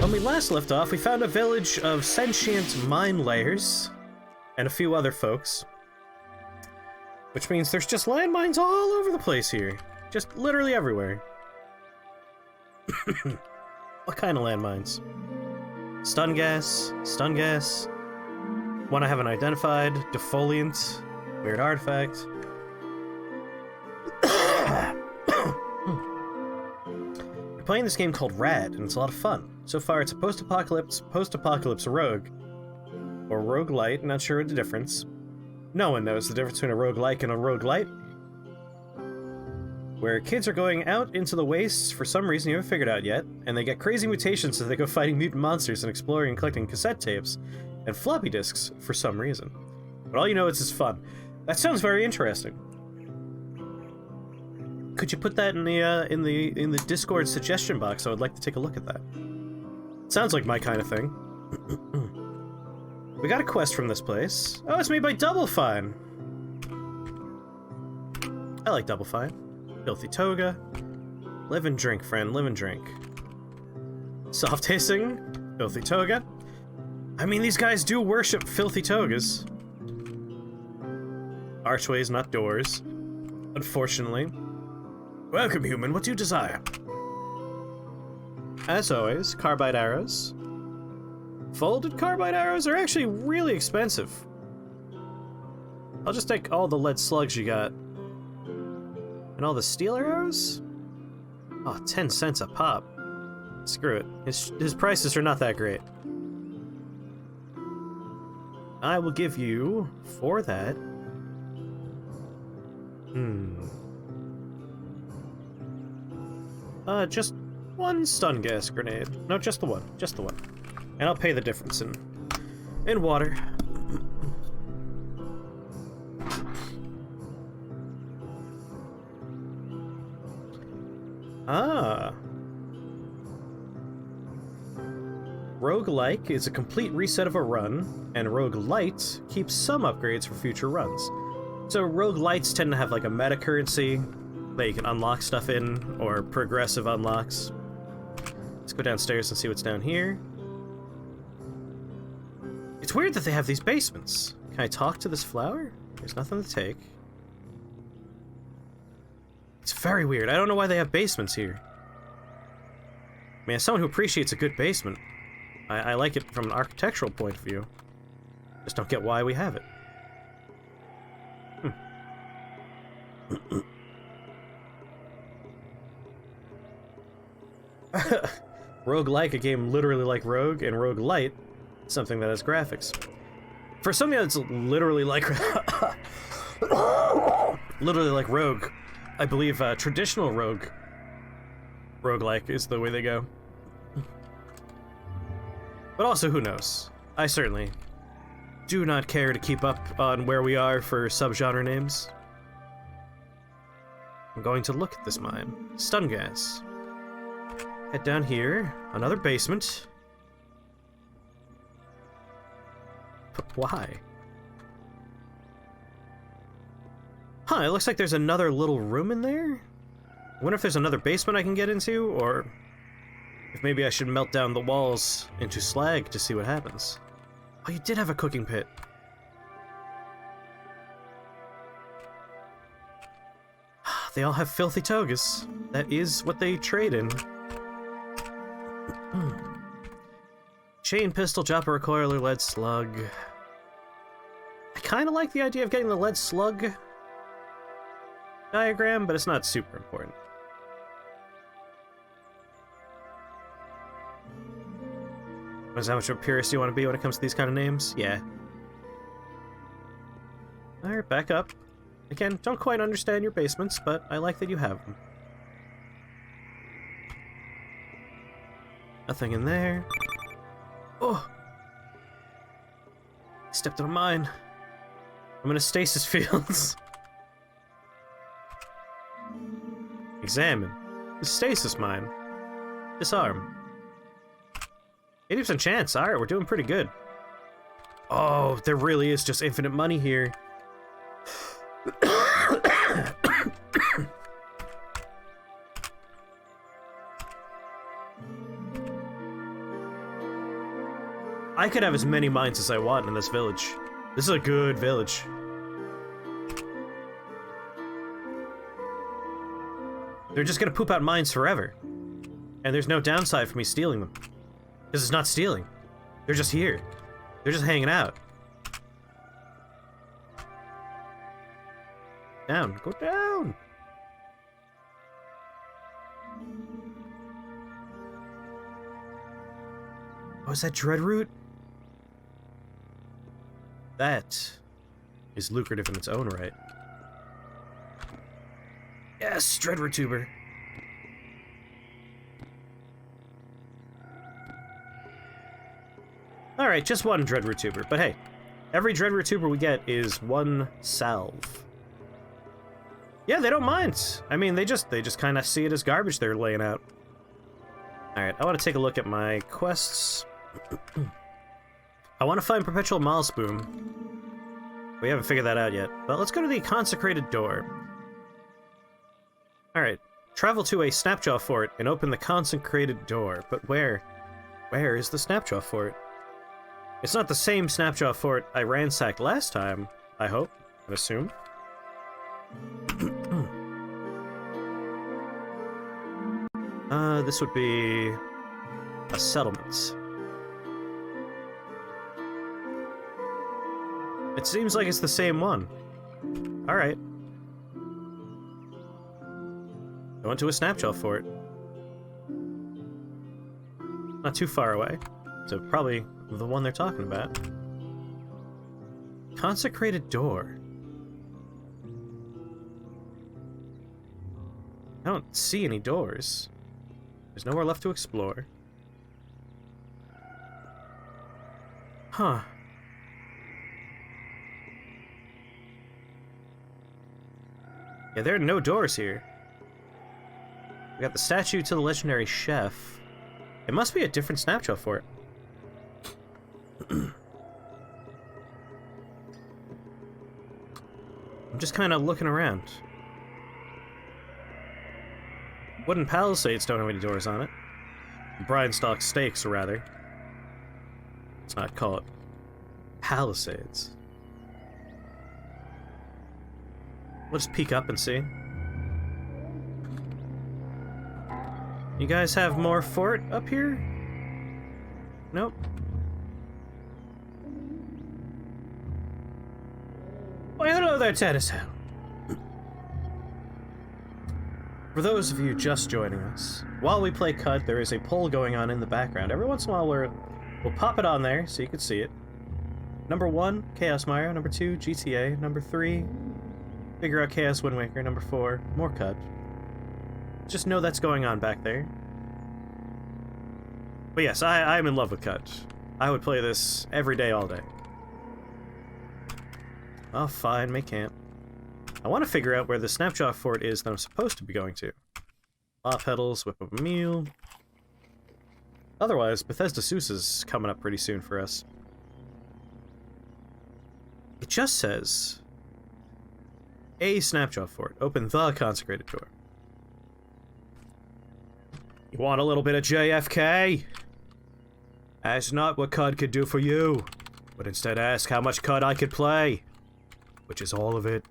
When we last left off, we found a village of sentient mine layers and a few other folks. Which means there's just landmines all over the place here. Just literally everywhere. What kind of landmines? Stun gas, stun gas. One I haven't identified, defoliant, weird artifact. We're playing this game called Rad, and it's a lot of fun. So far, it's a post-apocalypse rogue. Or roguelite, not sure the difference. No one knows the difference between a roguelike and a roguelite. Where kids are going out into the wastes for some reason you haven't figured out yet, and they get crazy mutations so they go fighting mutant monsters and exploring and collecting cassette tapes and floppy disks for some reason. But all you know is it's fun. That sounds very interesting. Could you put that in the Discord suggestion box? I would like to take a look at that. Sounds like my kind of thing. We got a quest from this place. Oh, it's made by Double Fine. I like Double Fine. Filthy Toga. Live and drink, friend. Live and drink. Soft hissing. Filthy Toga. I mean, these guys do worship filthy togas. Archways, not doors. Unfortunately. Welcome, human. What do you desire? As always, carbide arrows. Folded carbide arrows are actually really expensive. I'll just take all the lead slugs you got. And all the steel arrows? Oh, 10 cents a pop. Screw it. His prices are not that great. I will give you, for that... just one stun gas grenade. No, just the one. Just the one. And I'll pay the difference in water. Ah. Roguelike is a complete reset of a run, and roguelite keeps some upgrades for future runs. So roguelites tend to have like a meta currency that you can unlock stuff in, or progressive unlocks. Let's go downstairs and see what's down here. It's weird that they have these basements. Can I talk to this flower? There's nothing to take. It's very weird. I don't know why they have basements here. I mean, as someone who appreciates a good basement, I like it from an architectural point of view. Just don't get why we have it. Roguelike, a game literally like Rogue, and Roguelite, something that has graphics. For something that's literally like Rogue, I believe traditional roguelike is the way they go. But also, who knows? I certainly do not care to keep up on where we are for subgenre names. I'm going to look at this mine. Stun gas. Head down here. Another basement. But why? Huh, it looks like there's another little room in there? I wonder if there's another basement I can get into, or if maybe I should melt down the walls into slag to see what happens. Oh, you did have a cooking pit. They all have filthy togas. That is what they trade in. Chain pistol, chopper recoiler, lead slug. I kind of like the idea of getting the lead slug diagram, but it's not super important. Is how much of a purist you want to be when it comes to these kind of names? Yeah. Alright, back up. Again, don't quite understand your basements, but I like that you have them. Nothing in there. Oh! Stepped on a mine. I'm in a stasis fields. Examine. The stasis mine. Disarm. 80% chance. Alright, we're doing pretty good. Oh, there really is just infinite money here. I could have as many mines as I want in this village. This is a good village. They're just gonna poop out mines forever. And there's no downside for me stealing them. This is not stealing. They're just here. They're just hanging out. Down. Go down! Oh, is that Dreadroot? That is lucrative in its own right. Yes, Dreadroot tuber. Alright, just one Dreadroot tuber, but hey, every Dreadroot tuber we get is one salve. Yeah, they don't mind. I mean, they just kind of see it as garbage they're laying out. Alright, I want to take a look at my quests. I want to find Perpetual Milespoon. We haven't figured that out yet, but let's go to the Consecrated Door. Alright, travel to a Snapjaw Fort and open the Consecrated Door, but where? Where is the Snapjaw Fort? It's not the same Snapjaw Fort I ransacked last time, I hope, I assume. This would be a settlement. It seems like it's the same one. Alright. Going to a Snapjaw Fort. Not too far away. So probably the one they're talking about. Consecrated Door. I don't see any doors. There's nowhere left to explore. Huh. Yeah, there are no doors here. We got the statue to the legendary chef. It must be a different Snapjaw Fort. I'm just kind of looking around. Wooden palisades don't have any doors on it. Brianstock stakes, rather. Let's not call it palisades. We'll just peek up and see. You guys have more fort up here? Nope. Well, hello there, Tennyson. For those of you just joining us, while we play CUD, there is a poll going on in the background. Every once in a while, we'll pop it on there so you can see it. Number 1, Chaos Mario. Number 2, GTA. Number 3, figure out Chaos Wind Waker. Number 4, more CUD. Just know that's going on back there. But yes, I'm in love with CUD. I would play this every day, all day. Oh, fine, make camp. I want to figure out where the Snapjaw Fort is that I'm supposed to be going to. Law Petals, Whip of a Meal. Otherwise, Bethesda Sousa's coming up pretty soon for us. It just says... A Snapjaw Fort. Open the Consecrated Door. You want a little bit of JFK? Ask not what CUD could do for you, but instead ask how much CUD I could play. Which is all of it.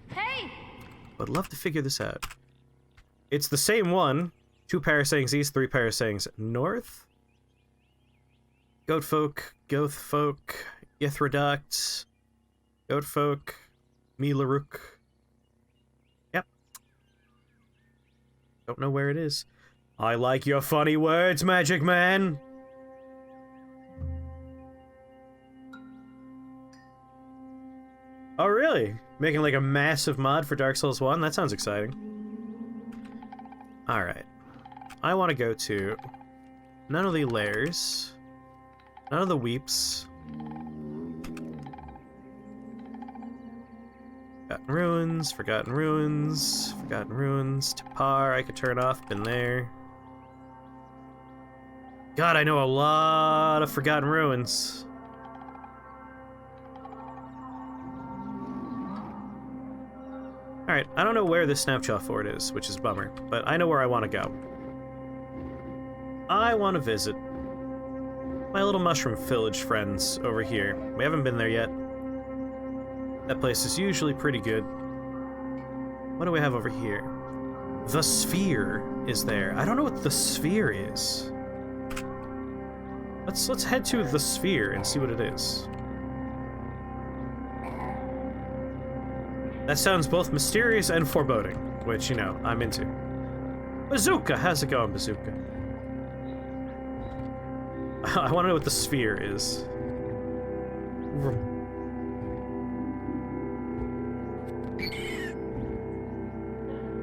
Hey! I'd love to figure this out. It's the same one. 2 parasangs east, 3 parasangs north. Goatfolk, Gothfolk, Ythroduct, Goatfolk, Milaruk. Yep. Don't know where it is. I like your funny words, Magic Man! Oh, really? Making like a massive mod for Dark Souls 1? That sounds exciting. Alright. I want to go to none of the lairs, none of the weeps. Forgotten Ruins, Forgotten Ruins, Forgotten Ruins, Tapar, I could turn off, been there. God, I know a lot of Forgotten Ruins. Alright, I don't know where this Snapjaw Fort is, which is a bummer, but I know where I want to go. I want to visit my little mushroom village friends over here. We haven't been there yet. That place is usually pretty good. What do we have over here? The sphere is there. I don't know what the sphere is. Let's head to the sphere and see what it is. That sounds both mysterious and foreboding, which, you know, I'm into. Bazooka! How's it going, Bazooka? I want to know what the sphere is.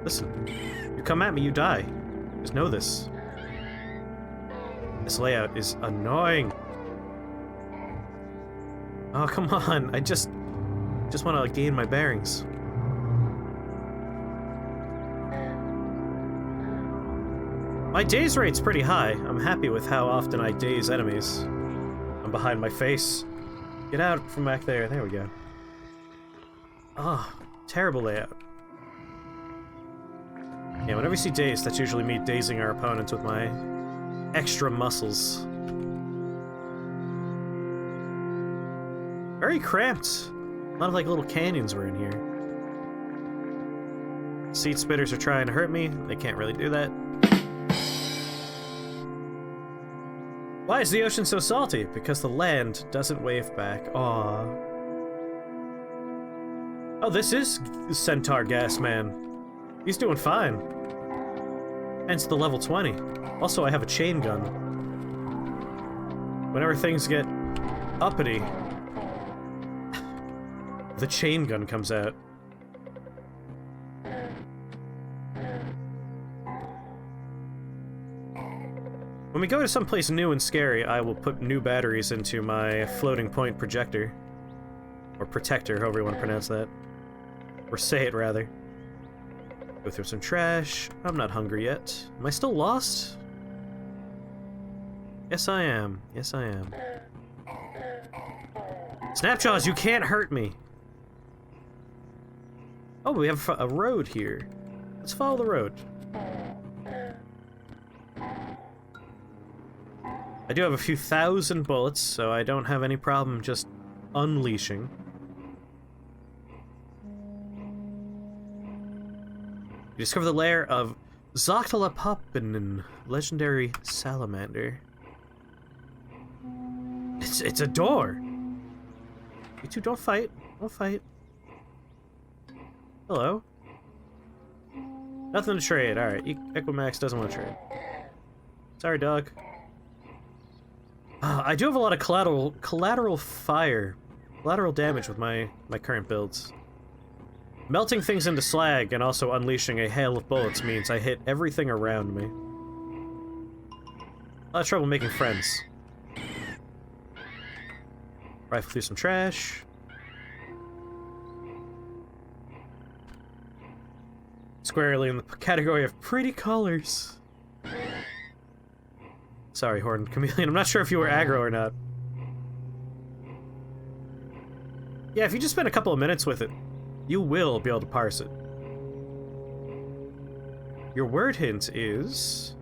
Listen, you come at me, you die. Just know this. This layout is annoying. Oh, come on. I just want to gain my bearings. My daze rate's pretty high. I'm happy with how often I daze enemies. I'm behind my face. Get out from back there. There we go. Oh, terrible layout. Yeah, whenever you see daze, that's usually me dazing our opponents with my extra muscles. Very cramped. A lot of like little canyons were in here. Seed spitters are trying to hurt me. They can't really do that. Why is the ocean so salty? Because the land doesn't wave back. Aww. Oh, this is Centaur Gas Man. He's doing fine. Hence the level 20. Also, I have a chain gun. Whenever things get uppity, the chain gun comes out. When we go to someplace new and scary, I will put new batteries into my floating point projector. Or protector, however you want to pronounce that. Or say it, rather. Go through some trash. I'm not hungry yet. Am I still lost? Yes, I am. Yes, I am. Snapjaws, you can't hurt me! Oh, we have a road here. Let's follow the road. I do have a few thousand bullets, so I don't have any problem just unleashing. You discover the lair of Zoctalopopinin, legendary salamander. It's a door! You two, don't fight. Don't fight. Hello? Nothing to trade. Alright, Equimax doesn't want to trade. Sorry, dog. I do have a lot of collateral fire. Collateral damage with my current builds. Melting things into slag and also unleashing a hail of bullets means I hit everything around me. A lot of trouble making friends. Rifle through some trash. Squarely in the category of pretty colors. Sorry, Horned Chameleon. I'm not sure if you were aggro or not. Yeah, if you just spend a couple of minutes with it, you will be able to parse it. Your word hint is...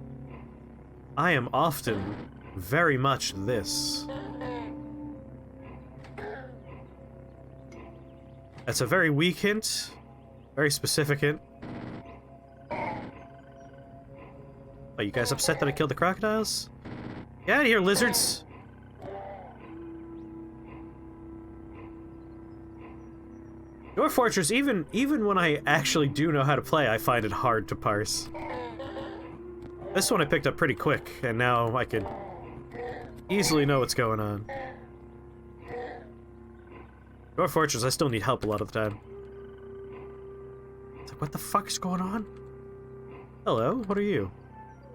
I am often very much this. That's a very weak hint. Very specific hint. Are you guys upset that I killed the crocodiles? Get out of here, lizards! Your Fortress, even when I actually do know how to play, I find it hard to parse. This one I picked up pretty quick, and now I could easily know what's going on. Your Fortress, I still need help a lot of the time. It's like, what the fuck is going on? Hello, what are you?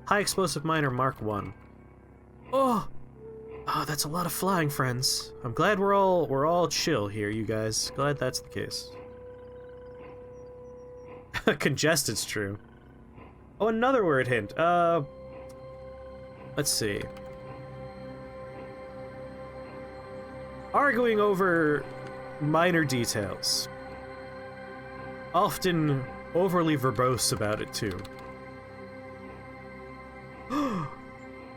High Explosive Miner Mark 1. Oh! Oh, that's a lot of flying, friends. I'm glad we're all chill here, you guys. Glad that's the case. Congested's true. Oh, another word hint. Let's see. Arguing over minor details. Often overly verbose about it, too.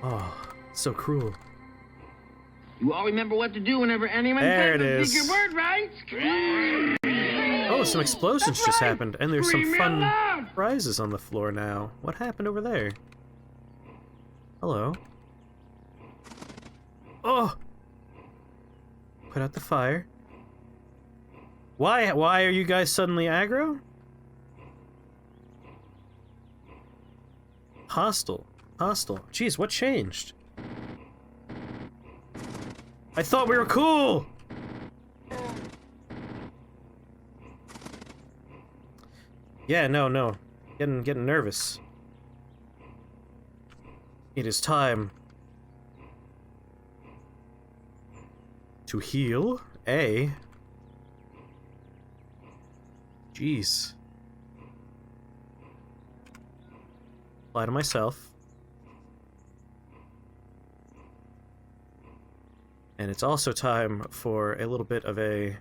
Oh, so cruel. You all remember what to do whenever anyone There says it a is. secret word, right? Scream! Oh, some explosions That's just right. happened, and there's some Scream fun out loud. prizes on the floor now. What happened over there? Hello. Oh! Put out the fire. Why are you guys suddenly aggro? Hostile. Jeez, what changed? I thought we were cool! Yeah, no. Getting nervous. It is time to heal. Jeez. Apply to myself. And it's also time for a little bit of a...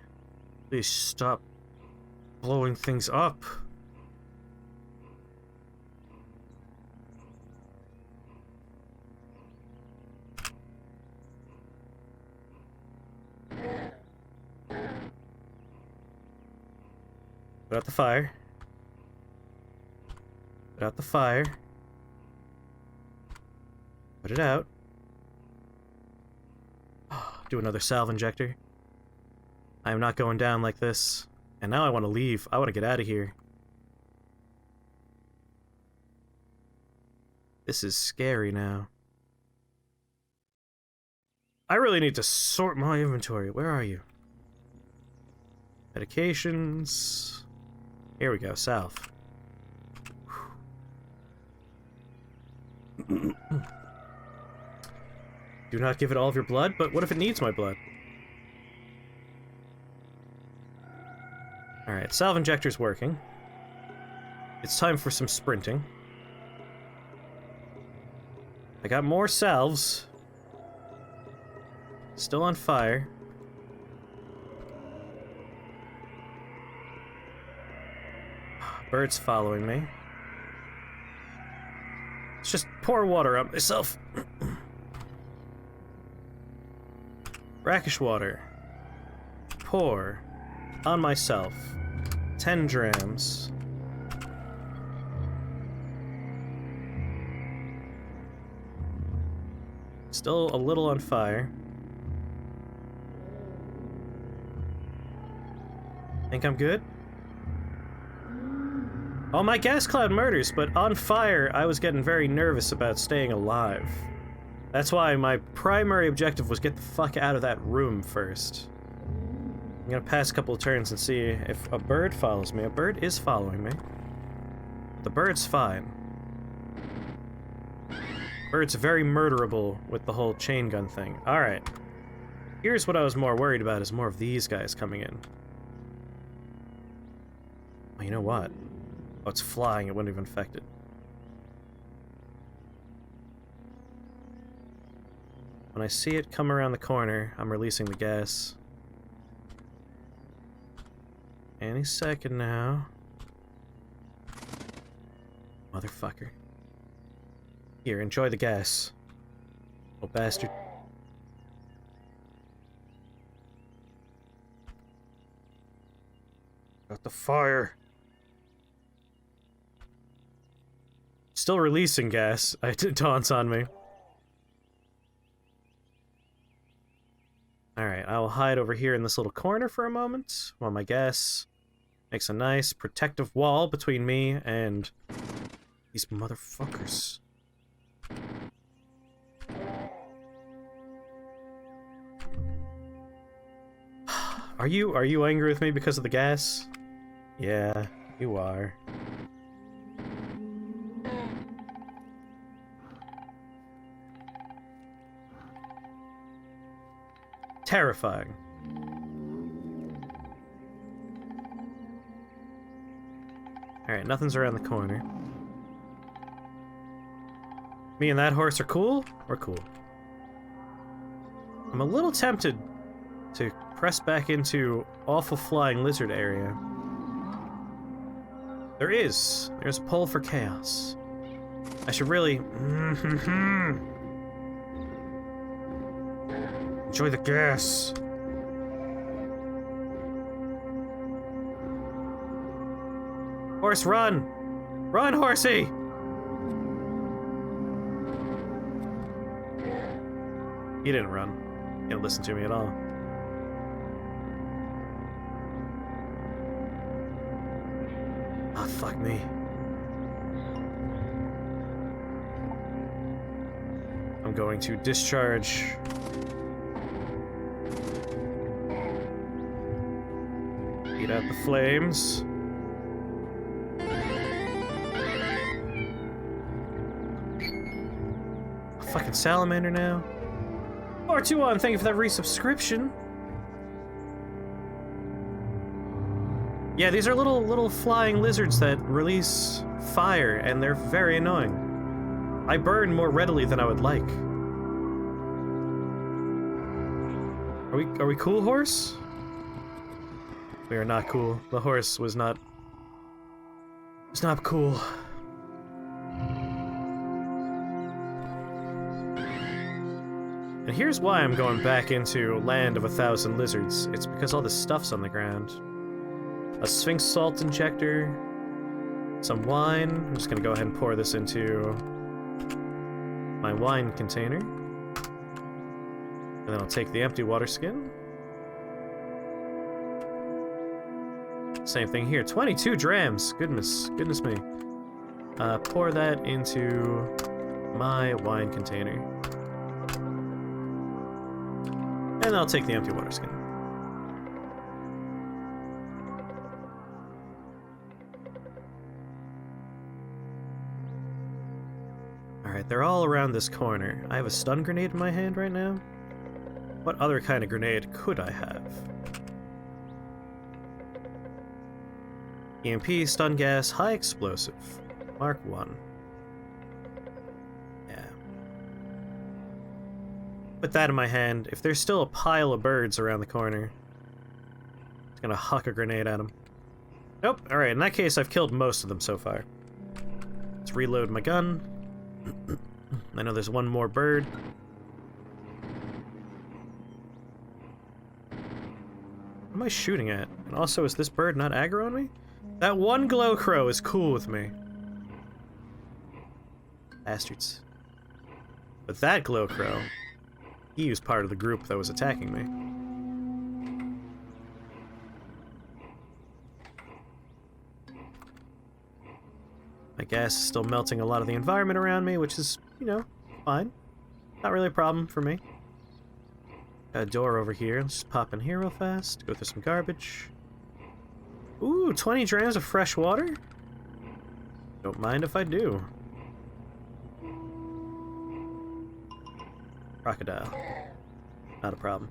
Please stop blowing things up. Put out the fire. Put out the fire. Put it out. Do another salve injector. I am not going down like this. And now I want to leave. I want to get out of here. This is scary now. I really need to sort my inventory. Where are you? Medications. Here we go, salve. Do not give it all of your blood, but what if it needs my blood? Alright, salve injector's working. It's time for some sprinting. I got more salves. Still on fire. Bird's following me. Let's just pour water on myself. Brackish water. Pour on myself. 10 drams. Still a little on fire. Think I'm good? Oh, my gas cloud murders, but on fire, I was getting very nervous about staying alive. That's why my primary objective was get the fuck out of that room first. I'm gonna pass a couple of turns and see if a bird follows me. A bird is following me. The bird's fine. Bird's very murderable with the whole chain gun thing. Alright. Here's what I was more worried about, is more of these guys coming in. Well, you know what? Oh, it's flying, it wouldn't even affect it. When I see it come around the corner, I'm releasing the gas. Any second now. Motherfucker. Here, enjoy the gas. Oh, bastard. Got the fire. Still releasing gas. It taunts on me. Alright, I will hide over here in this little corner for a moment while my gas makes a nice protective wall between me and these motherfuckers. Are you angry with me because of the gas? Yeah, you are. Terrifying. Alright, nothing's around the corner. Me and that horse are cool? We're cool. I'm a little tempted to press back into awful flying lizard area. There's a pull for chaos. I should really Enjoy the gas. Horse, run! Run, horsey! He didn't run. He didn't listen to me at all. Ah, fuck me. I'm going to discharge. Beat out the flames. A fucking salamander now. R21, thank you for that resubscription. Yeah, these are little flying lizards that release fire, and they're very annoying. I burn more readily than I would like. Are we cool, horse? We are not cool. The horse was not cool. And here's why I'm going back into Land of 1,000 Lizards. It's because all this stuff's on the ground. A Sphinx salt injector, some wine. I'm just gonna go ahead and pour this into my wine container. And then I'll take the empty water skin. Same thing here, 22 drams. Goodness me. Pour that into my wine container. And I'll take the empty water skin. Alright, they're all around this corner. I have a stun grenade in my hand right now. What other kind of grenade could I have? EMP, stun gas, high explosive. Mark 1. Yeah. Put that in my hand. If there's still a pile of birds around the corner, I'm just gonna huck a grenade at them. Nope. Alright, in that case, I've killed most of them so far. Let's reload my gun. I know there's one more bird. What am I shooting at? And also, is this bird not aggro on me? That one glow crow is cool with me. Bastards. But that glow crow, he was part of the group that was attacking me. My gas is still melting a lot of the environment around me, which is, you know, fine. Not really a problem for me. Got a door over here. Let's just pop in here real fast. Go through some garbage. Ooh, 20 drams of fresh water? Don't mind if I do. Crocodile. Not a problem.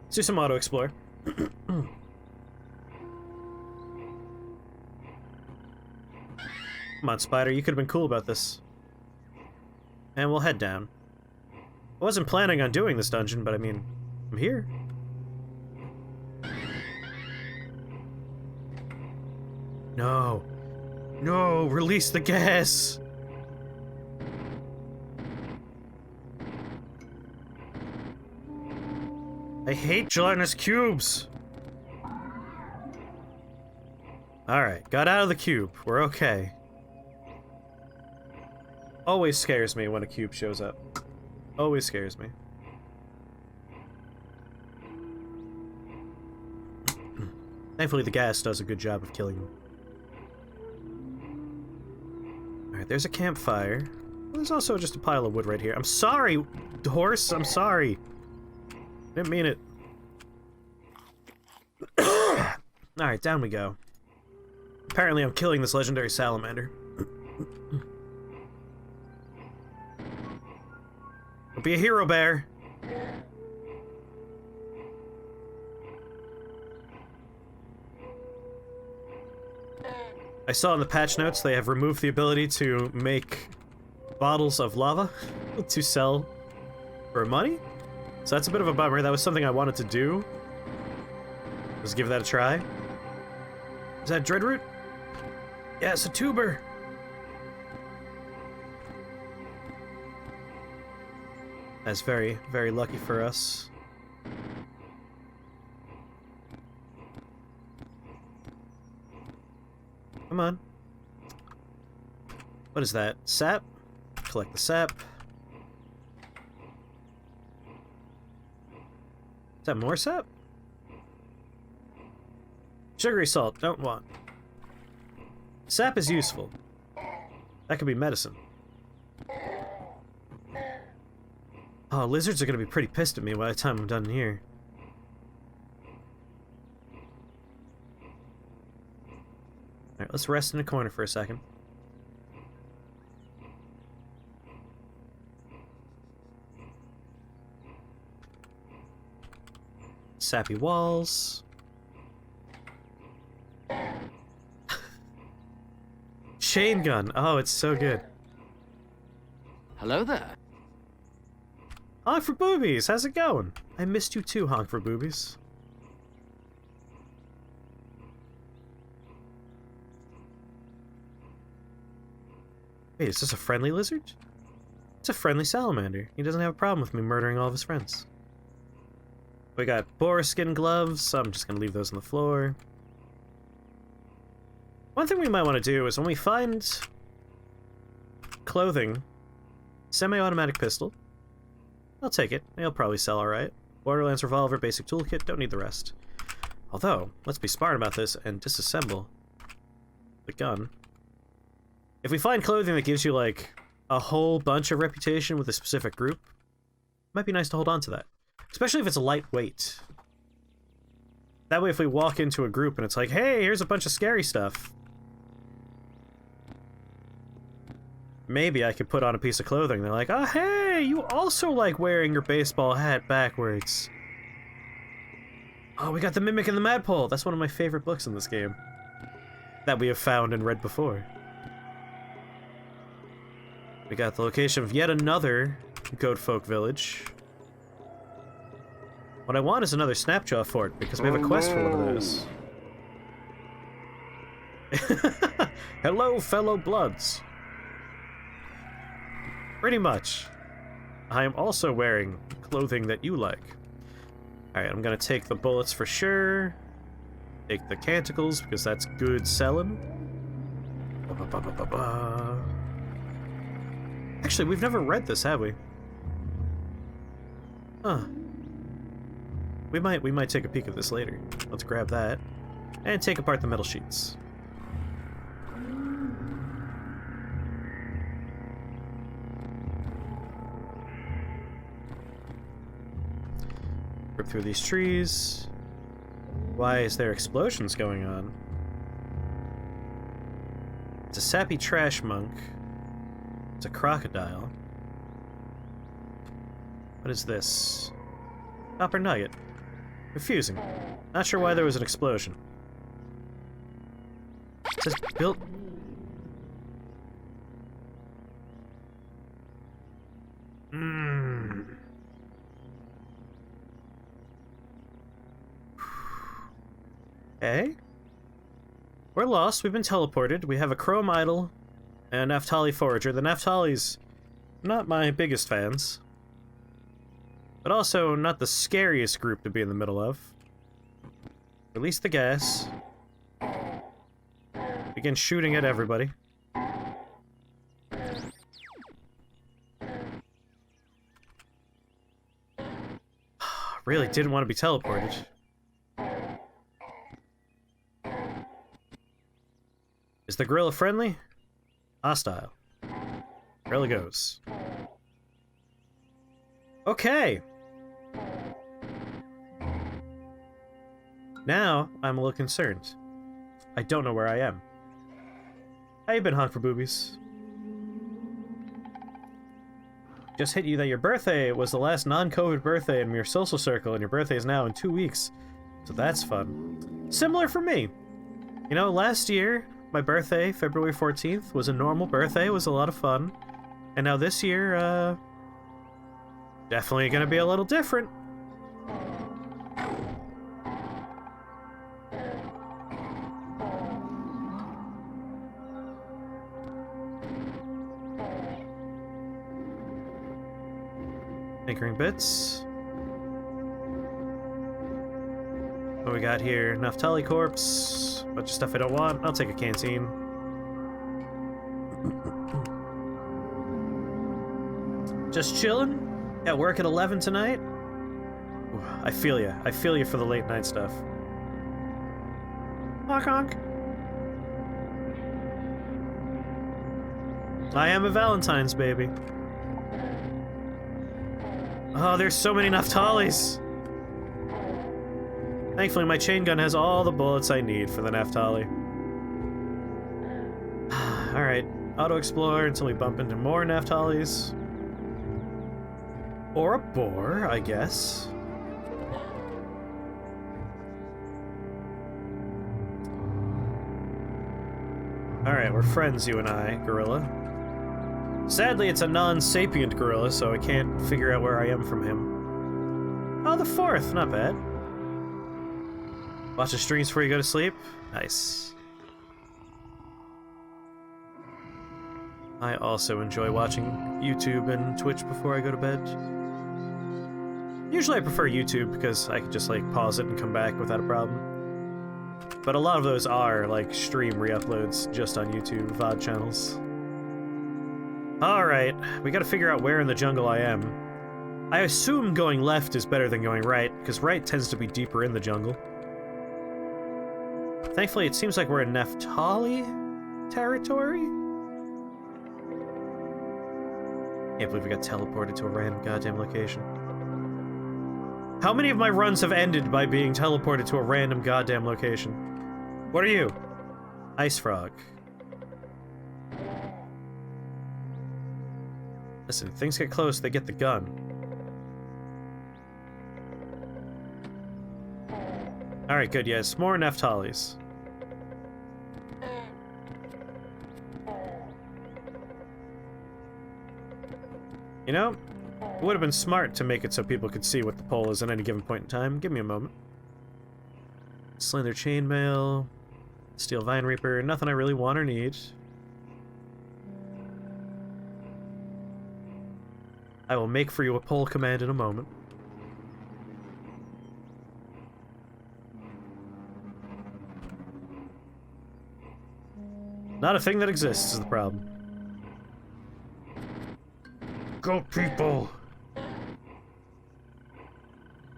Let's do some auto-explore. Come on, Spider, you could have been cool about this. And we'll head down. I wasn't planning on doing this dungeon, but I mean, I'm here. No. No, release the gas! I hate gelatinous cubes! Alright, got out of the cube. We're okay. Always scares me when a cube shows up. Always scares me. Thankfully the gas does a good job of killing them. Alright, there's a campfire. There's also just a pile of wood right here. I'm sorry, horse, I'm sorry. Didn't mean it. Alright, down we go. Apparently I'm killing this legendary salamander. Don't be a hero, bear. I saw in the patch notes they have removed the ability to make bottles of lava to sell for money. So that's a bit of a bummer. That was something I wanted to do. Let's give that a try. Is that dreadroot? Yeah, it's a tuber. That's very, very lucky for us. Come on. What is that? Sap? Collect the sap. Is that more sap? Sugary salt, don't want. Sap is useful. That could be medicine. Oh, lizards are gonna be pretty pissed at me by the time I'm done here. Alright, let's rest in a corner for a second. Sappy walls. Chain gun. Oh, it's so good. Hello there. Honk for boobies, how's it going? I missed you too, Honk for boobies. Wait, is this a friendly lizard? It's a friendly salamander. He doesn't have a problem with me murdering all of his friends. We got boar skin gloves, so I'm just gonna leave those on the floor. One thing we might want to do is when we find clothing, semi-automatic pistol, I'll take it. It'll probably sell alright. Borderlands revolver, basic toolkit, don't need the rest. Although, let's be smart about this and disassemble the gun. If we find clothing that gives you, like, a whole bunch of reputation with a specific group, it might be nice to hold on to that. Especially if it's lightweight. That way if we walk into a group and it's like, hey, here's a bunch of scary stuff. Maybe I could put on a piece of clothing. They're like, oh, hey, you also like wearing your baseball hat backwards. Oh, we got the Mimic and the Madpole. That's one of my favorite books in this game. That we have found and read before. We got the location of yet another Goat Folk village. What I want is another Snapjaw fort, because we have a quest for one of those. Hello, fellow Bloods. Pretty much. I am also wearing clothing that you like. Alright, I'm gonna take the bullets for sure. Take the canticles, because that's good selling. Actually, we've never read this, have we? Huh. We might take a peek at this later. Let's grab that. And take apart the metal sheets. Rip through these trees. Why is there explosions going on? It's a sappy trash monk. It's a crocodile. What is this? Copper nugget. Confusing. Not sure why there was an explosion. It says built... Okay. We're lost. We've been teleported. We have a Chrome Idol and a Naphtali Forager. The Naphtalis, not my biggest fans. But also not the scariest group to be in the middle of. Release the gas. Begin shooting at everybody. Really didn't want to be teleported. Is the gorilla friendly? Hostile. Gorilla goes. Okay. Now, I'm a little concerned. I don't know where I am. How you been, Honk for Boobies? Just hit you that your birthday was the last non-COVID birthday in your social circle, and your birthday is now in 2 weeks. So that's fun. Similar for me. You know, last year, my birthday, February 14th, was a normal birthday. It was a lot of fun. And now this year, definitely gonna be a little different. Tinkering bits. What we got here? Naphtali corpse. Bunch of stuff I don't want. I'll take a canteen. Just chilling? At work at 11 tonight? Ooh, I feel ya. I feel you for the late night stuff. Honk honk. I am a Valentine's baby. Oh, there's so many Naftalis. Thankfully, my chain gun has all the bullets I need for the Naftali. Alright, auto-explore until we bump into more Naftalis. Or a boar, I guess. Alright, we're friends, you and I, gorilla. Sadly, it's a non-sapient gorilla, so I can't figure out where I am from him. Oh, the fourth, not bad. Watch the streams before you go to sleep? Nice. I also enjoy watching YouTube and Twitch before I go to bed. Usually I prefer YouTube because I can just like pause it and come back without a problem. But a lot of those are like stream re-uploads just on YouTube VOD channels. Alright, we gotta figure out where in the jungle I am. I assume going left is better than going right, because right tends to be deeper in the jungle. Thankfully, it seems like we're in Naftali territory? Can't believe we got teleported to a random goddamn location. How many of my runs have ended by being teleported to a random goddamn location? What are you? Ice frog. Listen, things get close, they get the gun. Alright, good, yes. More Naftalis. You know, it would have been smart to make it so people could see what the pole is at any given point in time. Give me a moment. Slender chainmail. Steel vine reaper. Nothing I really want or need. I will make for you a pole command in a moment. Not a thing that exists is the problem. Go, people!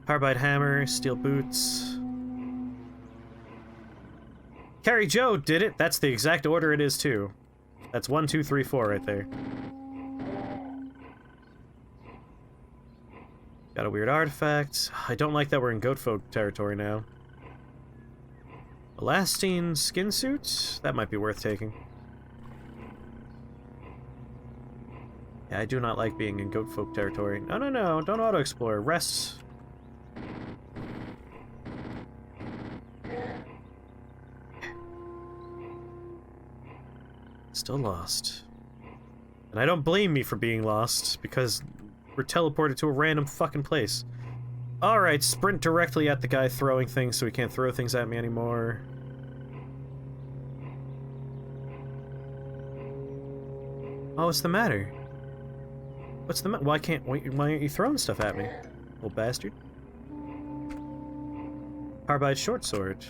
Carbide hammer, steel boots. Carrie Joe did it! That's the exact order it is, too. That's 1, 2, 3, 4 right there. Got a weird artifact. I don't like that we're in goat folk territory now. Elastine skin suit? That might be worth taking. Yeah, I do not like being in goat folk territory. No, no, no, don't auto-explore. Rest. Still lost. And I don't blame me for being lost, because we're teleported to a random fucking place. Alright, sprint directly at the guy throwing things so he can't throw things at me anymore. Oh, what's the matter? What's the matter? Why aren't you throwing stuff at me? Little bastard. Carbide short sword.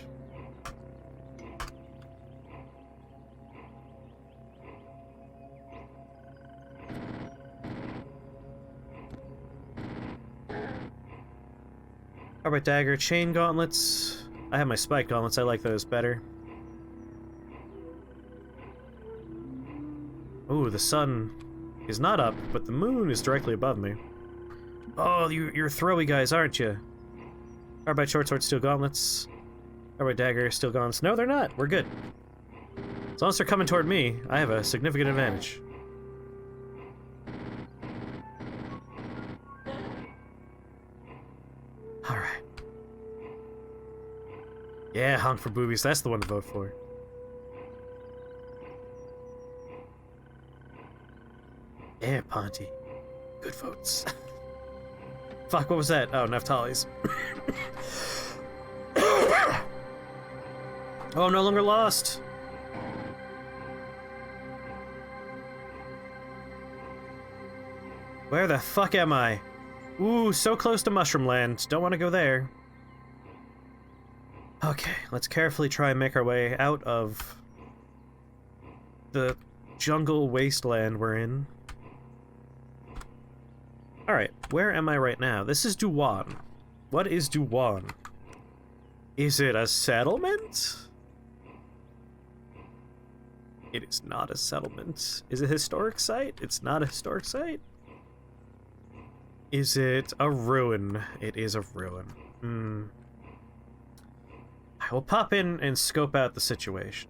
Carbide dagger, chain gauntlets. I have my spike gauntlets, I like those better. Ooh, the sun is not up, but the moon is directly above me. Oh, you're throwy guys, aren't you? Carbide short sword, steel gauntlets. Carbide dagger, steel gauntlets. No, they're not. We're good. As long as they're coming toward me, I have a significant advantage. Alright. Yeah, honk for boobies. That's the one to vote for. Yeah, Ponty. Good votes. Fuck, what was that? Oh, Naftali's. Oh, no longer lost. Where the fuck am I? Ooh, so close to Mushroom Land. Don't want to go there. Okay, let's carefully try and make our way out of the jungle wasteland we're in. Alright, where am I right now? This is Duwan. What is Duwan? Is it a settlement? It is not a settlement. Is it a historic site? It's not a historic site. Is it a ruin? It is a ruin. I will pop in and scope out the situation.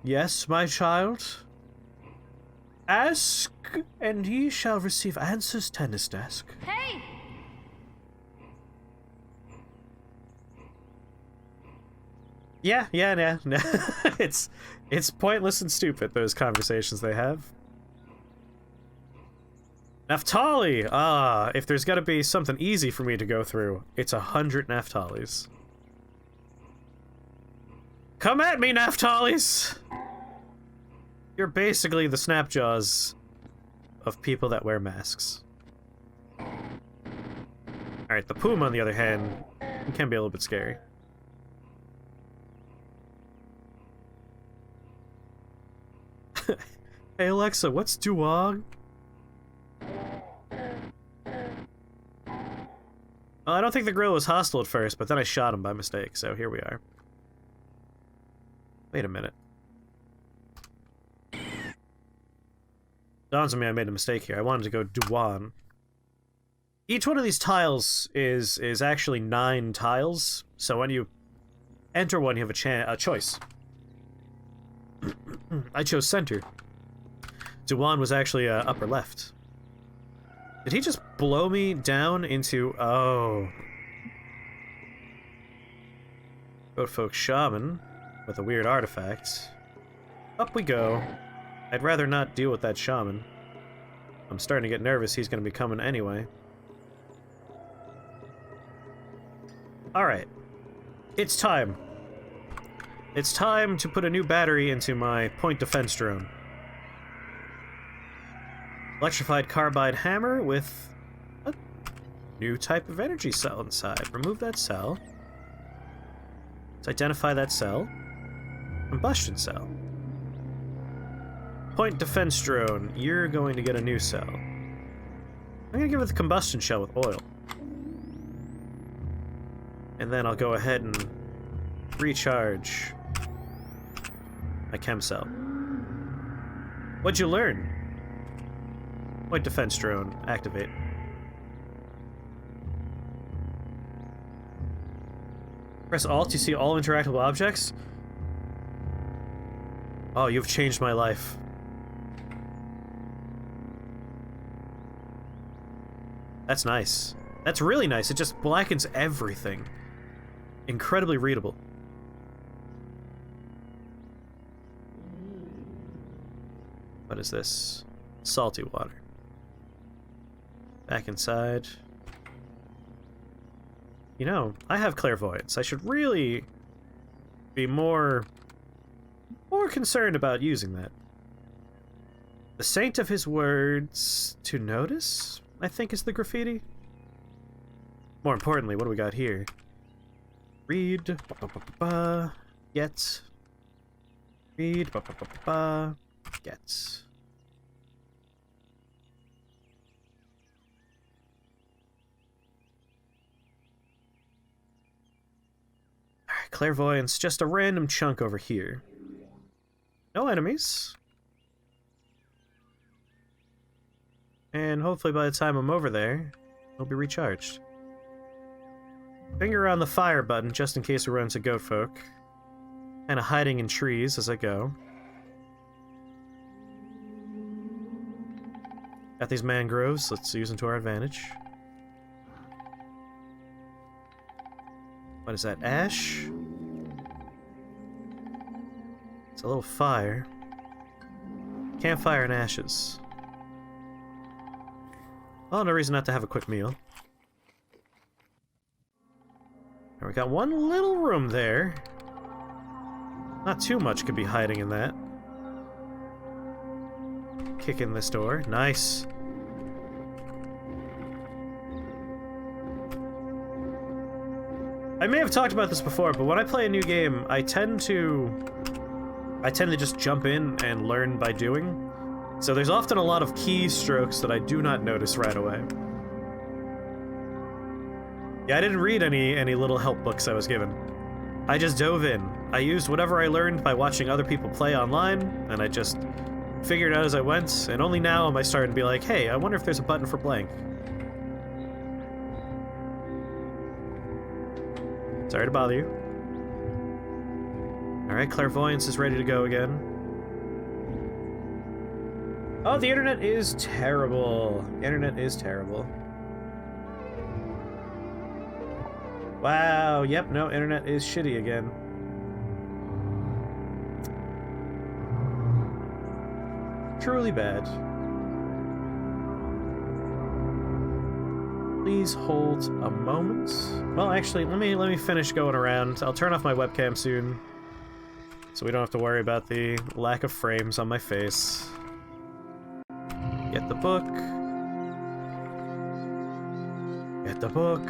Yes, my child? Ask, and ye shall receive answers, tennis desk. Hey! Yeah. It's pointless and stupid, those conversations they have. Naphtali! Ah, if there's gotta be something easy for me to go through, it's 100 Naphtalis. Come at me, Naphtalis! You're basically the Snapjaws of people that wear masks. Alright, the Puma, on the other hand, can be a little bit scary. Hey Alexa, what's Duwag? Well, I don't think the gorilla was hostile at first, but then I shot him by mistake, so here we are. Wait a minute. Dawns on me I made a mistake here. I wanted to go Duwan. Each one of these tiles is actually 9 tiles, so when you enter one, you have a choice. I chose center. Duwan was actually upper left. Did he just blow me down into... Oh. Goat folk shaman with a weird artifact. Up we go. I'd rather not deal with that shaman. I'm starting to get nervous he's going to be coming anyway. Alright. It's time. It's time to put a new battery into my point defense drone. Electrified carbide hammer with a new type of energy cell inside. Remove that cell. Let's identify that cell. Combustion cell. Point defense drone, you're going to get a new cell. I'm going to give it the combustion shell with oil. And then I'll go ahead and recharge my chem cell. What'd you learn? Point defense drone, activate. Press Alt to see all interactable objects. Oh, you've changed my life. That's nice. That's really nice. It just blackens everything. Incredibly readable. What is this? Salty water. Back inside. You know, I have clairvoyance. I should really be more concerned about using that. The saint of his words to notice, I think, is the graffiti. More importantly, what do we got here? Read, get. Read, get. Alright, clairvoyance, just a random chunk over here. No enemies. And hopefully by the time I'm over there, it'll be recharged. Finger on the fire button just in case we run into goat folk. Kinda hiding in trees as I go. Got these mangroves, let's use them to our advantage. What is that, ash? It's a little fire. Campfire and ashes. Well, no reason not to have a quick meal. And we got one little room there. Not too much could be hiding in that. Kick in this door. Nice. I may have talked about this before, but when I play a new game, I tend to just jump in and learn by doing. So there's often a lot of keystrokes that I do not notice right away. Yeah, I didn't read any little help books I was given. I just dove in. I used whatever I learned by watching other people play online, and I just figured out as I went, and only now am I starting to be like, hey, I wonder if there's a button for blank. Sorry to bother you. Alright, clairvoyance is ready to go again. Oh, the internet is terrible. The internet is terrible. Wow, yep, no, internet is shitty again. Truly bad. Please hold a moment. Well, actually, let me finish going around. I'll turn off my webcam soon, so we don't have to worry about the lack of frames on my face. Get the book. Get the book.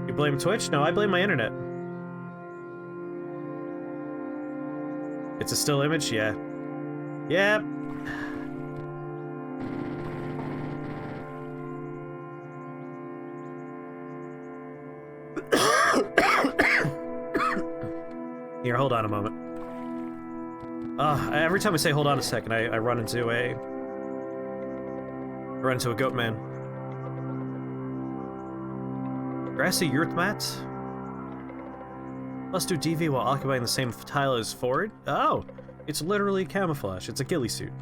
You blame Twitch? No, I blame my internet. It's a still image? Yeah. Yep. Here, hold on a moment. Every time I say hold on a second, I run into a goat man. Grassy yurt mat? Let's do DV while occupying the same tile as forward? Oh! It's literally camouflage. It's a ghillie suit.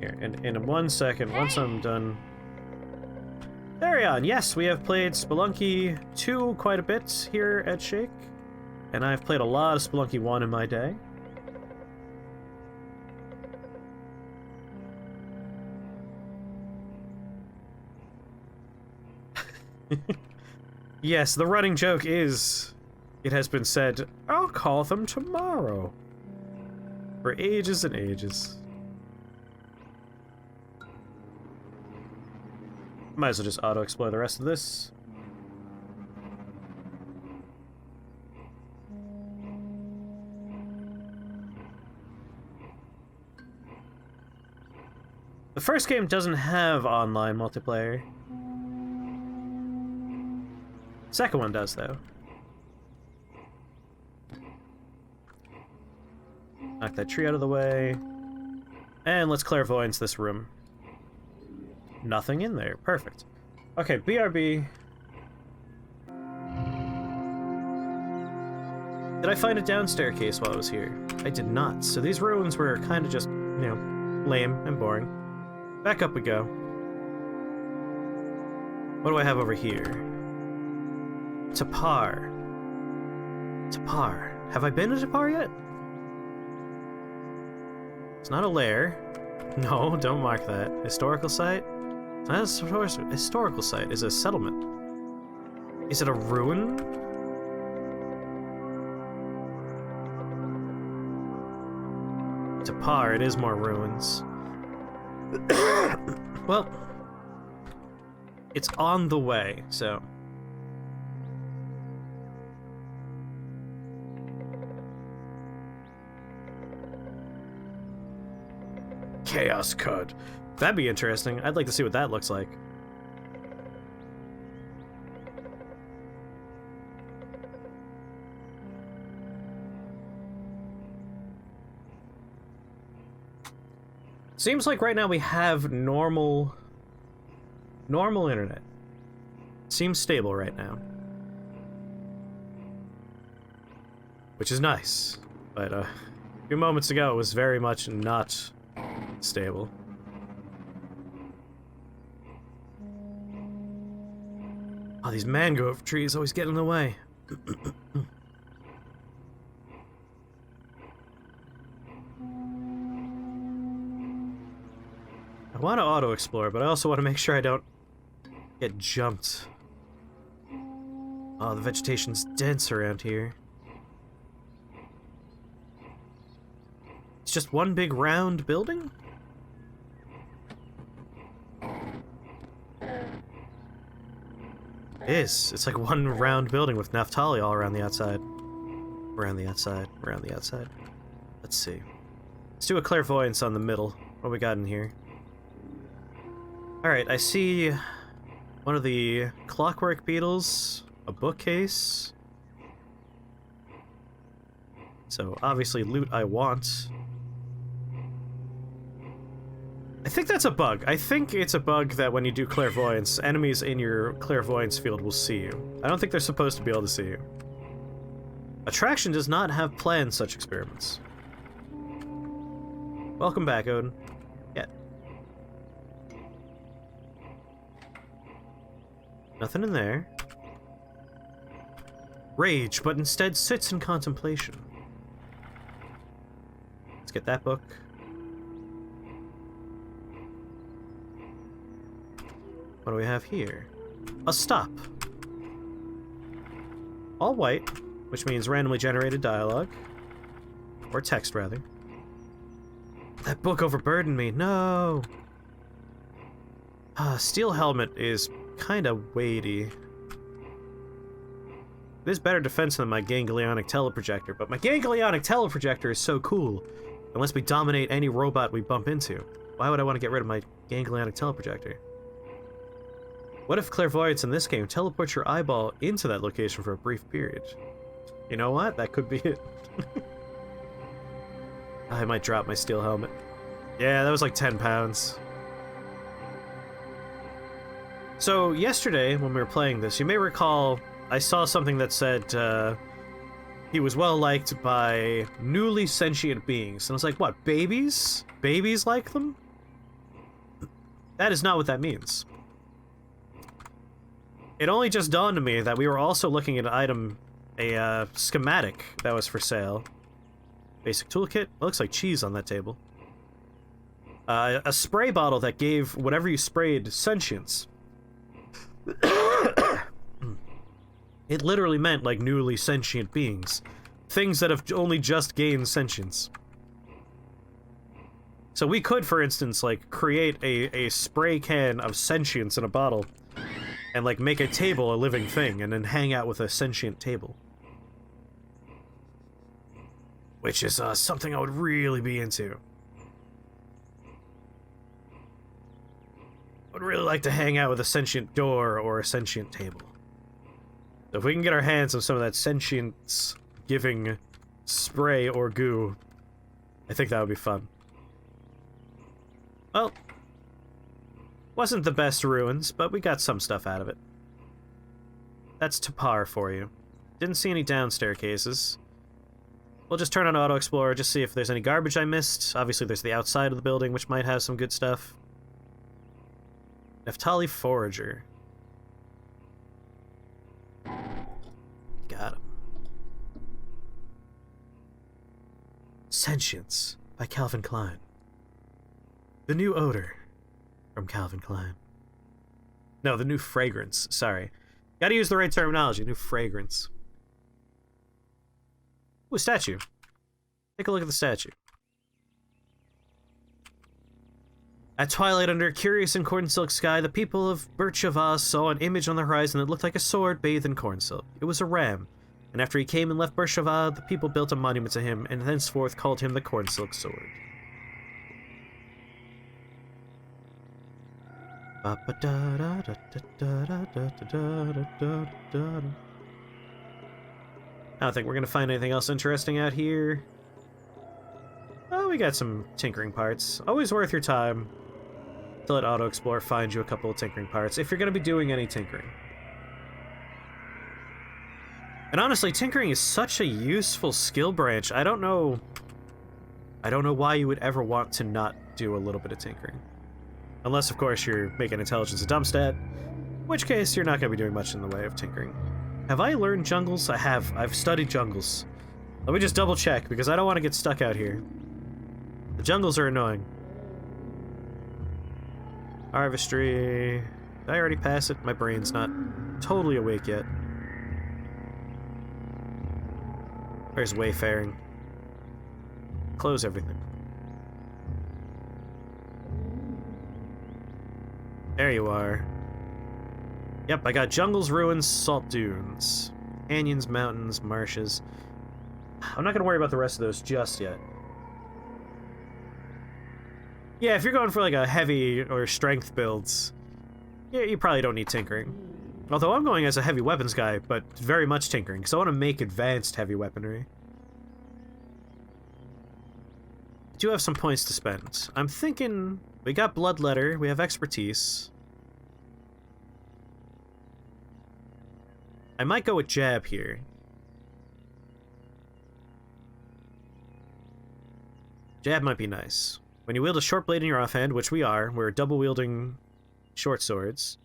Here, in 1 second, once I'm done... Carry on! Yes, we have played Spelunky 2 quite a bit here at Shake. And I've played a lot of Spelunky 1 in my day. Yes, the running joke is, it has been said, I'll call them tomorrow. For ages and ages. Might as well just auto-explore the rest of this. The first game doesn't have online multiplayer. Second one does, though. Knock that tree out of the way. And let's clairvoyance this room. Nothing in there. Perfect. Okay, BRB. Did I find a down staircase while I was here? I did not. So these ruins were kind of just, you know, lame and boring. Back up we go. What do I have over here? Tapar. Tapar. Have I been to Tapar yet? It's not a lair. No, don't mark that. Historical site? It's not a historical site. It's a settlement. Is it a ruin? Tapar, it is more ruins. Well, it's on the way, so... Chaos Code. That'd be interesting. I'd like to see what that looks like. Seems like right now we have normal internet. Seems stable right now. Which is nice. But a few moments ago it was very much not stable. Oh, these mangrove trees always get in the way. I want to auto-explore, but I also want to make sure I don't get jumped. Oh, the vegetation's dense around here. It's just one big round building? It is. It's like one round building with Naphtali all around the outside. Around the outside. Around the outside. Let's see. Let's do a clairvoyance on the middle. What we got in here? Alright, I see one of the clockwork beetles, a bookcase. So, obviously, loot I want. I think that's a bug. I think it's a bug that when you do clairvoyance, enemies in your clairvoyance field will see you. I don't think they're supposed to be able to see you. Attraction does not have planned such experiments. Welcome back, Odin. Yeah. Nothing in there. Rage, but instead sits in contemplation. Let's get that book. What do we have here? A stop. All white, which means randomly generated dialogue. Or text, rather. That book overburdened me. No! Steel helmet is kind of weighty. It is better defense than my ganglionic teleprojector, but my ganglionic teleprojector is so cool. It lets me dominate any robot we bump into. Why would I want to get rid of my ganglionic teleprojector? What if clairvoyance in this game teleports your eyeball into that location for a brief period? You know what? That could be it. I might drop my steel helmet. Yeah, that was like 10 pounds. So, yesterday, when we were playing this, you may recall I saw something that said, he was well liked by newly sentient beings. And I was like, what, babies? Babies like them? That is not what that means. It only just dawned on me that we were also looking at an item, a schematic that was for sale. Basic toolkit. Looks like cheese on that table. A spray bottle that gave whatever you sprayed sentience. It literally meant like newly sentient beings. Things that have only just gained sentience. So we could, for instance, like, create a spray can of sentience in a bottle and, like, make a table a living thing and then hang out with a sentient table. Which is something I would really be into. I would really like to hang out with a sentient door or a sentient table. So if we can get our hands on some of that sentience-giving spray or goo, I think that would be fun. Well, wasn't the best ruins, but we got some stuff out of it. That's to par for you. Didn't see any down staircases. We'll just turn on Auto Explorer, just see if there's any garbage I missed. Obviously there's the outside of the building, which might have some good stuff. Neftali Forager. Got him. Sentience by Calvin Klein. The new odor from Calvin Klein. No, the new fragrance. Sorry. Gotta use the right terminology. New fragrance. Ooh, a statue. Take a look at the statue. At twilight, under a curious and corn-silk sky, the people of Birchava saw an image on the horizon that looked like a sword bathed in corn-silk. It was a ram, and after he came and left Birchava, the people built a monument to him, and thenceforth called him the Corn-Silk Sword. I don't think we're gonna find anything else interesting out here. Oh, we got some tinkering parts. Always worth your time to let Auto Explorer find you a couple of tinkering parts if you're gonna be doing any tinkering. And honestly, tinkering is such a useful skill branch. I don't know why you would ever want to not do a little bit of tinkering. Unless, of course, you're making intelligence a dump stat, in which case you're not going to be doing much in the way of tinkering. Have I learned jungles? I have. I've studied jungles. Let me just double check, because I don't want to get stuck out here. The jungles are annoying. Harvestry. Did I already pass it? My brain's not totally awake yet. Where's wayfaring? Close everything. There you are. Yep, I got jungles, ruins, salt dunes. Canyons, mountains, marshes. I'm not gonna worry about the rest of those just yet. Yeah, if you're going for like a heavy or strength builds, yeah, you probably don't need tinkering. Although I'm going as a heavy weapons guy, but very much tinkering, because I want to make advanced heavy weaponry. I do have some points to spend. I'm thinking we got Bloodletter, we have expertise. I might go with Jab here. Jab might be nice. When you wield a short blade in your offhand, which we are, we're double wielding short swords.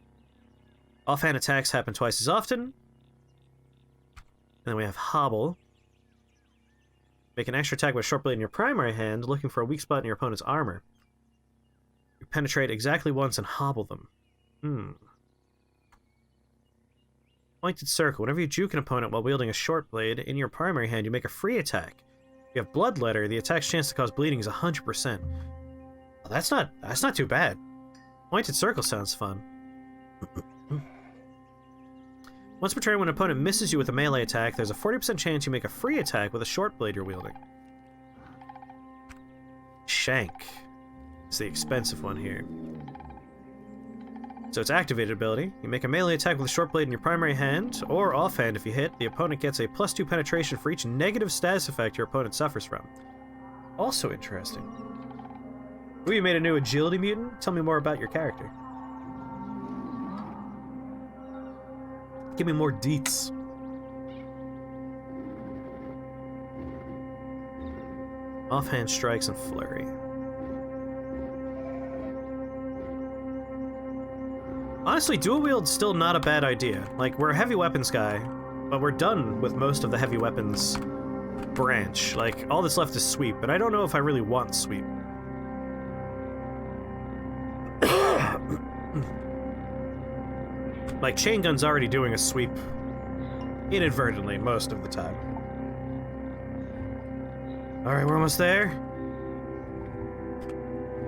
Offhand attacks happen twice as often. And then we have Hobble. Make an extra attack with a short blade in your primary hand, looking for a weak spot in your opponent's armor. You penetrate exactly once and hobble them. Pointed Circle. Whenever you juke an opponent while wielding a short blade in your primary hand, you make a free attack. If you have Bloodletter, the attack's chance to cause bleeding is 100%. Well, that's not too bad. Pointed Circle sounds fun. Once per turn, when an opponent misses you with a melee attack, there's a 40% chance you make a free attack with a short blade you're wielding. Shank is the expensive one here. So it's activated ability. You make a melee attack with a short blade in your primary hand, or offhand if you hit, the opponent gets a +2 penetration for each negative status effect your opponent suffers from. Also interesting. Ooh, you made a new agility mutant? Tell me more about your character. Give me more deets. Offhand strikes and flurry. Honestly, dual wield's still not a bad idea. Like, we're a heavy weapons guy, but we're done with most of the heavy weapons branch. Like, all that's left is sweep, but I don't know if I really want sweep. Like, chain gun's already doing a sweep inadvertently most of the time. Alright, we're almost there.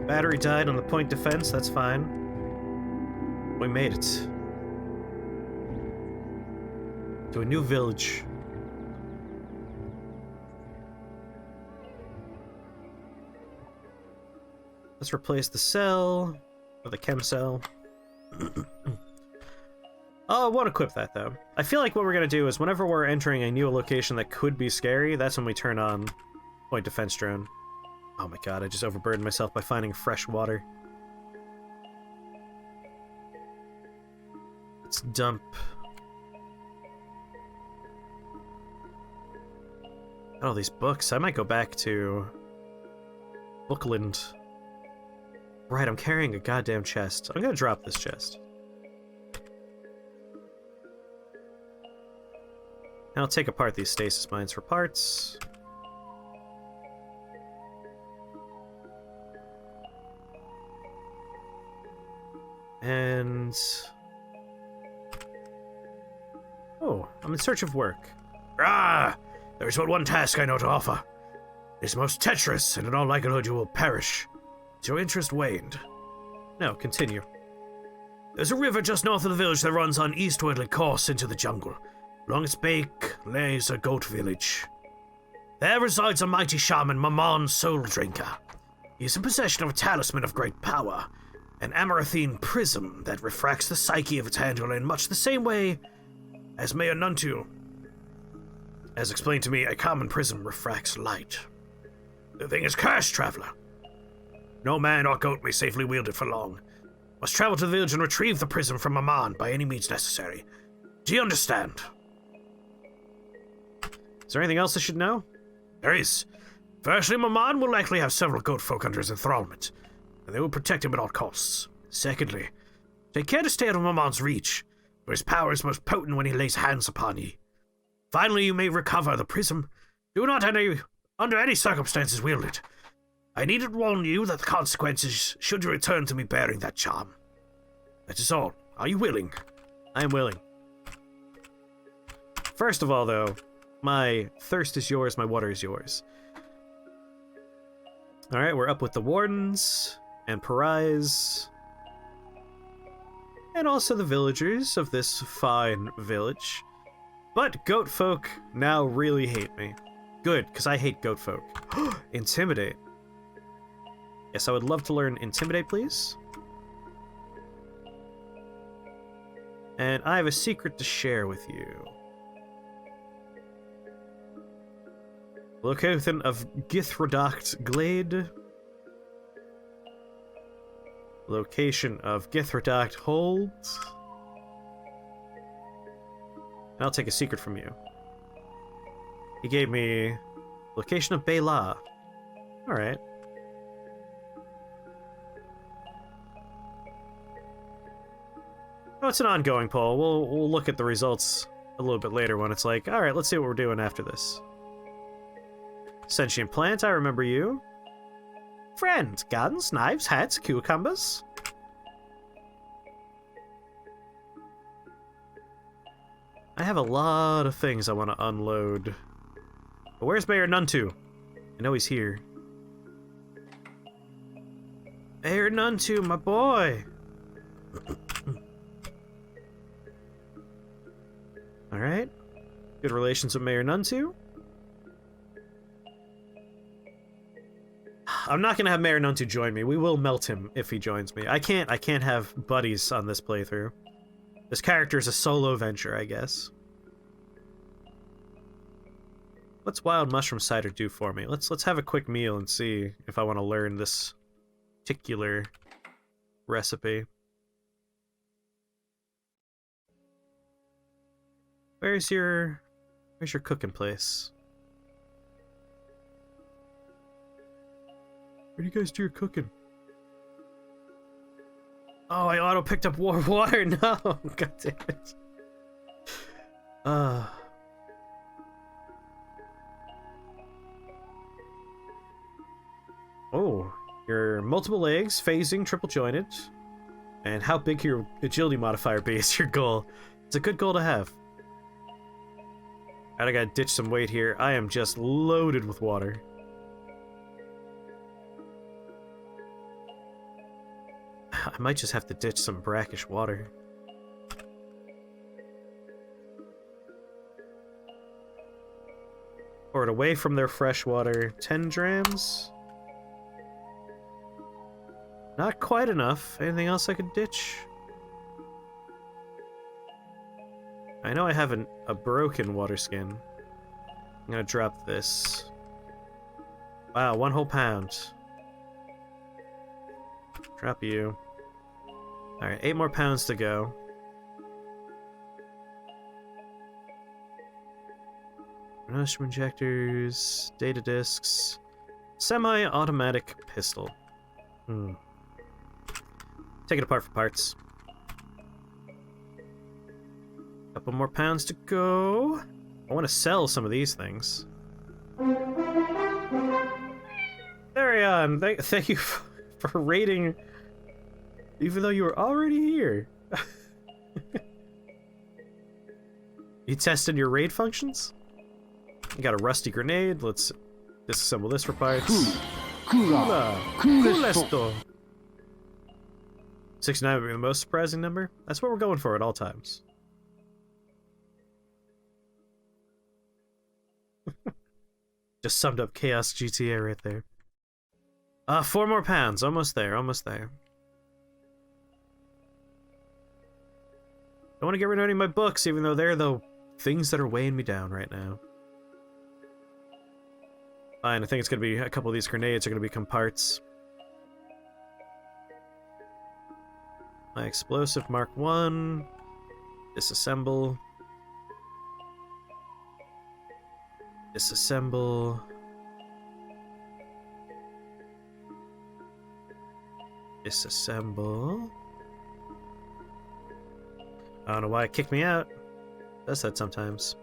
Battery died on the point defense, that's fine. We made it. To a new village. Let's replace the cell with a chem cell. Oh, I won't equip that, though. I feel like what we're going to do is whenever we're entering a new location that could be scary, that's when we turn on point defense drone. Oh my god, I just overburdened myself by finding fresh water. Let's dump... all these books. I might go back to... Bookland. Right, I'm carrying a goddamn chest. I'm gonna drop this chest. I'll take apart these stasis mines for parts. And... oh, I'm in search of work. Ah! There is but one task I know to offer. It is most treacherous, and in all likelihood you will perish. Is your interest waned? No, continue. There's a river just north of the village that runs on eastwardly course into the jungle. Along its bank lays a goat village. There resides a mighty shaman, Maman Soul Drinker. He is in possession of a talisman of great power, an amaranthine prism that refracts the psyche of its handler in much the same way as may a nuntu. As explained to me, a common prism refracts light. The thing is cursed, traveler. No man or goat may safely wield it for long. Must travel to the village and retrieve the prism from Maman by any means necessary. Do you understand? Is there anything else I should know? There is. Firstly, Maman will likely have several goat folk under his enthrallment, and they will protect him at all costs. Secondly, take care to stay out of Maman's reach, for his power is most potent when he lays hands upon ye. Finally, you may recover the prism. Do not under any circumstances wield it. I needn't warn you that the consequences should you return to me bearing that charm. That is all. Are you willing? I am willing. First of all, though, my thirst is yours, my water is yours. Alright, we're up with the wardens, and Parais, and also the villagers of this fine village. But goat folk now really hate me. Good, because I hate goat folk. Intimidate. Yes, I would love to learn Intimidate, please. And I have a secret to share with you. Location of Githrodact Glade. Location of Githrodact Hold. And I'll take a secret from you. He gave me location of Bela. Alright. Oh, it's an ongoing poll. We'll look at the results a little bit later when it's like, alright, let's see what we're doing after this. Sentient plant, I remember you. Friend, guns, knives, hats, cucumbers. I have a lot of things I want to unload. But where's Mayor Nuntu? I know he's here. Mayor Nuntu, my boy! Alright. Good relations with Mayor Nuntu. I'm not gonna have Mayor Nuntu join me. We will melt him if he joins me. I can't have buddies on this playthrough. This character is a solo venture, I guess. What's wild mushroom cider do for me? Let's have a quick meal and see if I want to learn this particular recipe. Where's your cooking place? Where do you guys do your cooking? Oh, I auto picked up warm water. No, god damn it. Oh, your multiple legs, phasing, triple jointed, and how big your agility modifier be is your goal. It's a good goal to have. I gotta ditch some weight here. I am just loaded with water. I might just have to ditch some brackish water. Pour it away from their fresh water. 10 drams? Not quite enough. Anything else I could ditch? I know I have a broken water skin. I'm gonna drop this. Wow, 1 whole pound. Drop you. Alright, 8 more pounds to go. Mushroom injectors, data discs, semi-automatic pistol. Take it apart for parts. Couple more pounds to go. I want to sell some of these things. Therion, thank you for raiding, even though you were already here. You tested your raid functions? You got a rusty grenade. Let's disassemble this for parts. Cool. 69 would be the most surprising number. That's what we're going for at all times. Just summed up Chaos GTA right there. 4 more pounds. Almost there, almost there. Don't want to get rid of any of my books, even though they're the things that are weighing me down right now. Fine, I think it's going to be a couple of these grenades are going to become parts. My explosive Mark 1. Disassemble. Disassemble. Disassemble. I don't know why it kicked me out. It does that sometimes.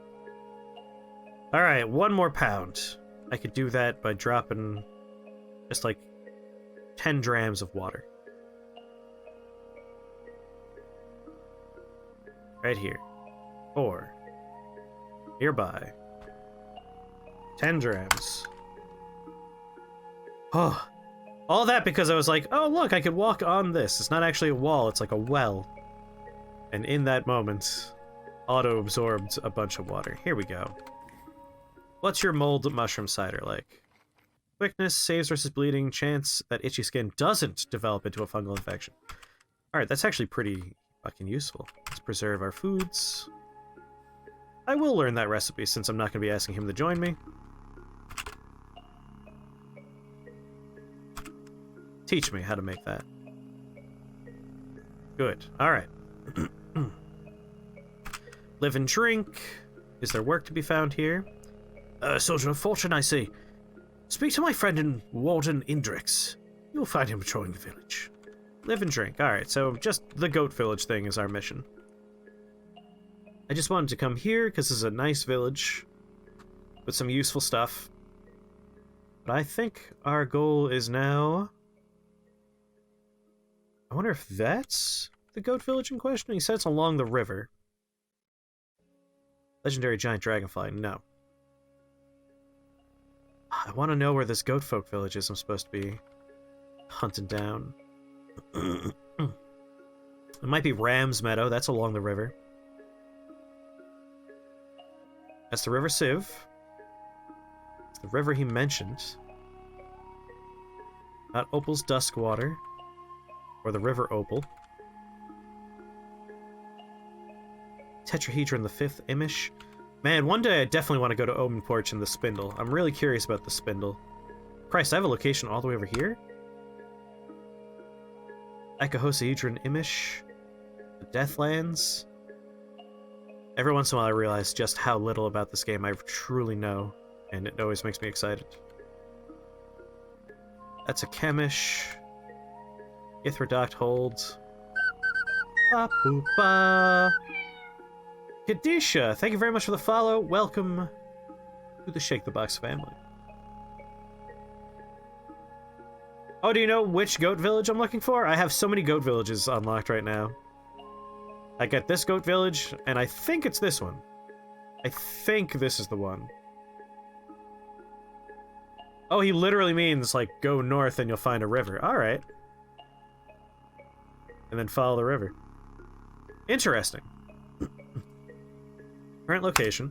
Alright, 1 more pound. I could do that by dropping just like 10 drams of water. Right here. 4. Nearby. 10 drams. Oh. All that because I was like, oh look, I could walk on this. It's not actually a wall, it's like a well. And in that moment, auto-absorbed a bunch of water. Here we go. What's your mulled mushroom cider like? Quickness, saves versus bleeding, chance that itchy skin doesn't develop into a fungal infection. Alright, that's actually pretty fucking useful. Let's preserve our foods. I will learn that recipe since I'm not going to be asking him to join me. Teach me how to make that. Good. Alright. Live and drink. Is there work to be found here? Soldier of Fortune, I see. Speak to my friend in Warden Indrix. You'll find him patrolling the village. Live and drink. Alright, so just the goat village thing is our mission. I just wanted to come here because this is a nice village with some useful stuff. But I think our goal is now... I wonder if that's the goat village in question? He said it's along the river. Legendary giant dragonfly, no. I want to know where this goat folk village is I'm supposed to be hunting down. It might be Ram's Meadow, that's along the river. That's the River Siv. It's the river he mentioned. Not Opal's Duskwater. Or the River Opal. Tetrahedron the Fifth, Imish. Man, one day I definitely want to go to Omen Porch and the Spindle. I'm really curious about the Spindle. Christ, I have a location all the way over here? Icahosahedron, Imish. The Deathlands. Every once in a while I realize just how little about this game I truly know, and it always makes me excited. That's a Chemish. Ithradoct Hold. Ba-boop-ba. Kadisha, thank you very much for the follow. Welcome to the Shake the Box family. Oh, do you know which goat village I'm looking for? I have so many goat villages unlocked right now. I got this goat village, and I think it's this one. I think this is the one. Oh, he literally means, like, go north and you'll find a river. Alright. And then follow the river. Interesting. Current location.